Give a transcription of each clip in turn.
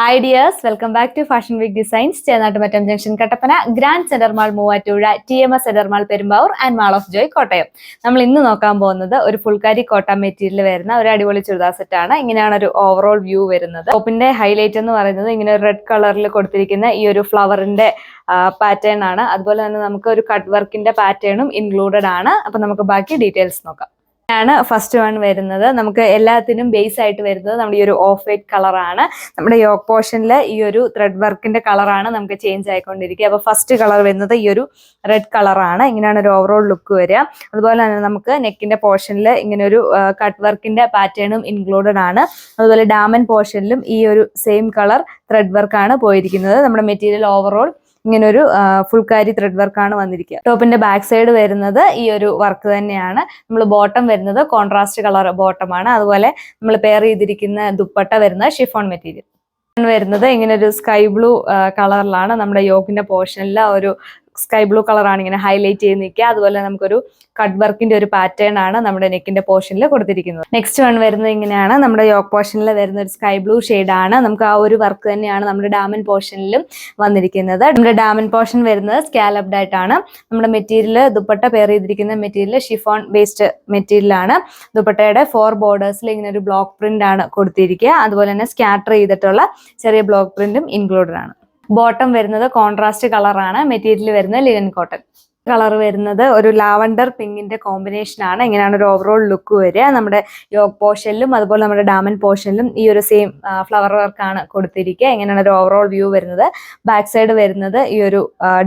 Hi dears, welcome back to Fashion Week Designs, Chenatummattam Junction, Kattappana, Grand Center Mall, Moovattuzha, TMS Center Mall, Perumbavoor and Mall of Joy, Kottayam. നമ്മൾ ഇന്ന് നോക്കാൻ പോകുന്നത് ഒരു ഫുൾക്കാരി കോട്ട material വരുന്ന ഒരു അടിപൊളി ചുരിദാർ സെറ്റ് ആണ്. ഇങ്ങനെയാണ് ഒരു ഓവറോൾ വ്യൂ വരുന്നത്. ടോപ്പിന്റെ ഹൈലൈറ്റ് എന്ന് പറയുന്നത് ഇങ്ങനെ റെഡ് കളറിൽ കൊടുത്തിരിക്കുന്ന ഈ ഒരു ഫ്ലവറിന്റെ പാറ്റേൺ ആണ്. അതുപോലെ തന്നെ നമുക്ക് ഒരു കട്ട് വർക്കിന്റെ പാറ്റേണും ഇൻക്ലൂഡഡ് ആണ്. അപ്പൊ നമുക്ക് ബാക്കി ഡീറ്റെയിൽസ് നോക്കാം. ആണ് ഫസ്റ്റ് വൺ വരുന്നത്. നമുക്ക് എല്ലാത്തിനും ബേസ് ആയിട്ട് വരുന്നത് നമ്മുടെ ഈ ഒരു ഓഫ് വൈറ്റ് കളറാണ്. നമ്മുടെ യോക്ക് പോർഷനിൽ ഈ ഒരു ത്രെഡ് വർക്കിന്റെ കളറാണ് നമുക്ക് ചേഞ്ച് ആയിക്കൊണ്ടിരിക്കുക. അപ്പോൾ ഫസ്റ്റ് കളർ വരുന്നത് ഈ ഒരു റെഡ് കളറാണ്. ഇങ്ങനെയാണ് ഒരു ഓവറോൾ ലുക്ക് വരിക. അതുപോലെ തന്നെ നമുക്ക് നെക്കിന്റെ പോർഷനിൽ ഇങ്ങനെ ഒരു കട്ട് വർക്കിന്റെ പാറ്റേണും ഇൻക്ലൂഡഡ് ആണ്. അതുപോലെ ഡാമൻ പോർഷനിലും ഈ ഒരു സെയിം കളർ ത്രെഡ് വർക്കാണ് പോയിരിക്കുന്നത്. നമ്മുടെ മെറ്റീരിയൽ ഓവറോൾ ഇങ്ങനെ ഒരു ഫുൾക്കാരി ത്രെഡ് വർക്കാണ് വന്നിരിക്കുക. ടോപ്പിന്റെ ബാക്ക് സൈഡ് വരുന്നത് ഈ ഒരു വർക്ക് തന്നെയാണ്. നമ്മൾ ബോട്ടം വരുന്നത് കോൺട്രാസ്റ്റ് കളർ ബോട്ടമാണ്. അതുപോലെ നമ്മൾ പെയർ ചെയ്തിരിക്കുന്ന ദുപ്പട്ട വരുന്നത് ഷിഫോൺ മെറ്റീരിയൽ വരുന്നത് ഇങ്ങനെ ഒരു സ്കൈ ബ്ലൂ കളറിലാണ്. നമ്മുടെ യോക്കിന്റെ പോർഷനിൽ ഒരു സ്കൈ ബ്ലൂ കളറാണ് ഇങ്ങനെ ഹൈലൈറ്റ് ചെയ്ത് നിൽക്കുക. അതുപോലെ നമുക്കൊരു കട്ട് വർക്കിന്റെ ഒരു പാറ്റേൺ ആണ് നമ്മുടെ നെക്കിന്റെ പോർഷനിൽ കൊടുത്തിരിക്കുന്നത്. നെക്സ്റ്റ് വൺ വരുന്നത് ഇങ്ങനെയാണ്. നമ്മുടെ യോക്ക് പോർഷനിൽ വരുന്ന ഒരു സ്കൈ ബ്ലൂ ആണ്. നമുക്ക് ആ ഒരു വർക്ക് തന്നെയാണ് നമ്മുടെ ഡാമൻ പോർഷനിലും വന്നിരിക്കുന്നത്. നമ്മുടെ ഡാമൻ പോർഷൻ വരുന്നത് സ്കാലപ്ഡ് ആയിട്ടാണ്. നമ്മുടെ മെറ്റീരിയൽ ദുപ്പട്ട പെയർ ചെയ്തിരിക്കുന്ന മെറ്റീരിയൽ ഷിഫോൺ ബേസ്ഡ് മെറ്റീരിയൽ ആണ്. ദുപ്പട്ടയുടെ 4 ബോർഡേഴ്സിൽ ഇങ്ങനെ ഒരു ബ്ലോക്ക് പ്രിന്റ് ആണ് കൊടുത്തിരിക്കുക. അതുപോലെ തന്നെ സ്കാറ്റർ ചെയ്തിട്ടുള്ള ചെറിയ ബ്ലോക്ക് പ്രിന്റും ഇൻക്ലൂഡഡ് ആണ്. ബോട്ടം വരുന്നത് കോൺട്രാസ്റ്റ് കളറാണ്. മെറ്റീരിയൽ വരുന്നത് ലിനൻ കോട്ടൺ. കളർ വരുന്നത് ഒരു ലാവൻഡർ പിങ്കിന്റെ കോമ്പിനേഷൻ ആണ്. ഇങ്ങനെയാണ് ഒരു ഓവറോൾ ലുക്ക് വരിക. നമ്മുടെ യോക്ക് പോർഷനിലും അതുപോലെ നമ്മുടെ ഡാമൻ പോർഷനിലും ഈ ഒരു സെയിം ഫ്ലവർ വർക്കാണ് കൊടുത്തിരിക്കുക. ഇങ്ങനെയാണ് ഒരു ഓവറോൾ വ്യൂ വരുന്നത്. ബാക്ക് സൈഡ് വരുന്നത് ഈ ഒരു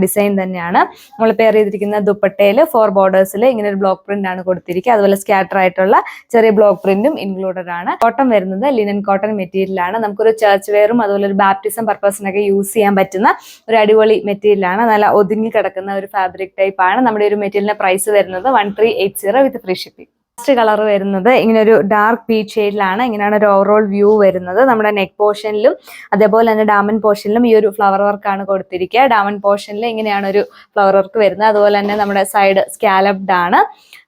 ഡിസൈൻ തന്നെയാണ്. നമ്മൾ പെയർ ചെയ്തിരിക്കുന്ന ദുപ്പട്ടയിൽ 4 ബോർഡേഴ്സിൽ ഇങ്ങനെ ഒരു ബ്ലോക്ക് പ്രിന്റ് ആണ് കൊടുത്തിരിക്കുക. അതുപോലെ സ്കാറ്റർ ആയിട്ടുള്ള ചെറിയ ബ്ലോക്ക് പ്രിന്റും ഇൻക്ലൂഡഡ് ആണ്. കോട്ടൺ വരുന്നത് ലിനൻ കോട്ടൺ മെറ്റീരിയൽ ആണ്. നമുക്കൊരു ചർച്ച് വെയറും അതുപോലെ ഒരു ബാപ്റ്റിസം പർപ്പസിനൊക്കെ യൂസ് ചെയ്യാൻ പറ്റുന്ന ഒരു അടിപൊളി മെറ്റീരിയൽ ആണ്. നല്ല ഒതുങ്ങി കിടക്കുന്ന ഒരു ഫാബ്രിക് ടൈപ്പ് ആണ്. നമ്മുടെ ഒരു മെറ്റീരിയലിന്റെ പ്രൈസ് വരുന്നത് 1380 വിത്ത് ഫ്രീ ഷിപ്പിംഗ്. ഫസ്റ്റ് കളർ വരുന്നത് ഇങ്ങനെ ഒരു ഡാർക്ക് പീച്ച് ഷെയ്ഡിലാണ്. ഇങ്ങനെയാണ് ഒരു ഓവറോൾ വ്യൂ വരുന്നത്. നമ്മുടെ നെക്ക് പോർഷനിലും അതേപോലെ തന്നെ ഡാമൻ പോർഷനിലും ഈ ഒരു ഫ്ലവർ വർക്കാണ് കൊടുത്തിരിക്കുക. ഡാമൻ പോർഷനിൽ ഇങ്ങനെയാണ് ഒരു ഫ്ലവർ വർക്ക് വരുന്നത്. അതുപോലെ തന്നെ നമ്മുടെ സൈഡ് സ്കാലപ്ഡ് ആണ്.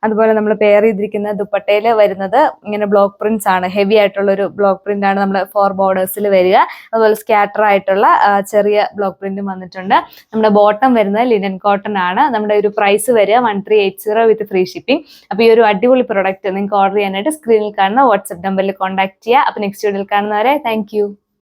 അതുപോലെ നമ്മൾ പെയർ ചെയ്തിരിക്കുന്ന ദുപ്പട്ടയിൽ വരുന്നത് ഇങ്ങനെ ബ്ലോക്ക് പ്രിന്റ്സ് ആണ്. ഹെവി ആയിട്ടുള്ള ഒരു ബ്ലോക്ക് പ്രിന്റ് ആണ് നമ്മുടെ 4 ബോർഡേഴ്സിൽ വരിക. അതുപോലെ സ്കാറ്റർ ആയിട്ടുള്ള ചെറിയ ബ്ലോക്ക് പ്രിന്റും വന്നിട്ടുണ്ട്. നമ്മുടെ ബോട്ടം വരുന്നത് ലിനൻ കോട്ടൺ ആണ്. നമ്മുടെ ഒരു പ്രൈസ് വരിക 1380 വിത്ത് ഫ്രീ ഷിപ്പിംഗ്. അപ്പോൾ ഈ ഒരു അടിപൊളി പ്രൊഡക്റ്റ് നിങ്ങൾക്ക് ഓർഡർ ചെയ്യാനായിട്ട് സ്ക്രീനിൽ കാണുന്ന വാട്സ്ആപ്പ് നമ്പറിൽ കോൺടാക്ട് ചെയ്യുക. അപ്പോൾ നെക്സ്റ്റ് വീഡിയോയിൽ കാണുന്നവരെ താങ്ക് യു.